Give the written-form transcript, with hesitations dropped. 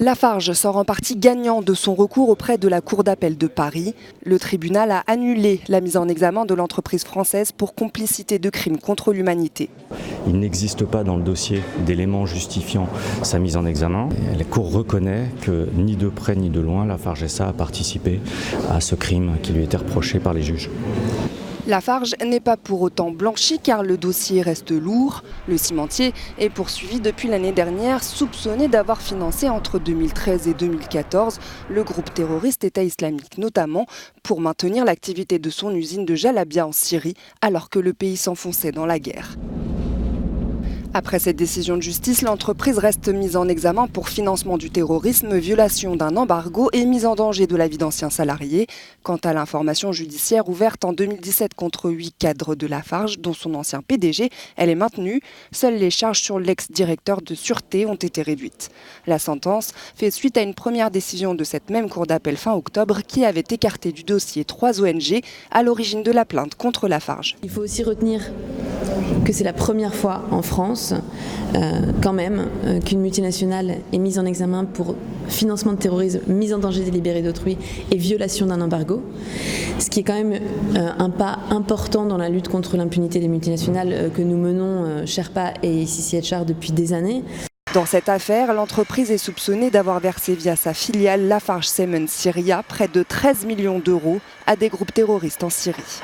Lafarge sort en partie gagnant de son recours auprès de la Cour d'appel de Paris. Le tribunal a annulé la mise en examen de l'entreprise française pour complicité de crimes contre l'humanité. Il n'existe pas dans le dossier d'éléments justifiant sa mise en examen. La Cour reconnaît que ni de près ni de loin, Lafarge SA a participé à ce crime qui lui était reproché par les juges. Lafarge n'est pas pour autant blanchi car le dossier reste lourd. Le cimentier est poursuivi depuis l'année dernière, soupçonné d'avoir financé entre 2013 et 2014 le groupe terroriste État islamique, notamment pour maintenir l'activité de son usine de Jalabia en Syrie, alors que le pays s'enfonçait dans la guerre. Après cette décision de justice, l'entreprise reste mise en examen pour financement du terrorisme, violation d'un embargo et mise en danger de la vie d'anciens salariés. Quant à l'information judiciaire ouverte en 2017 contre 8 cadres de Lafarge, dont son ancien PDG, elle est maintenue. Seules les charges sur l'ex-directeur de sûreté ont été réduites. La sentence fait suite à une première décision de cette même cour d'appel fin octobre qui avait écarté du dossier 3 ONG à l'origine de la plainte contre Lafarge. Il faut aussi retenir que c'est la première fois en France, quand même, qu'une multinationale est mise en examen pour financement de terrorisme, mise en danger délibéré d'autrui et violation d'un embargo. Ce qui est quand même un pas important dans la lutte contre l'impunité des multinationales que nous menons, Sherpa et ICCHR, depuis des années. Dans cette affaire, l'entreprise est soupçonnée d'avoir versé via sa filiale Lafarge Cement Syria près de 13 millions d'euros à des groupes terroristes en Syrie.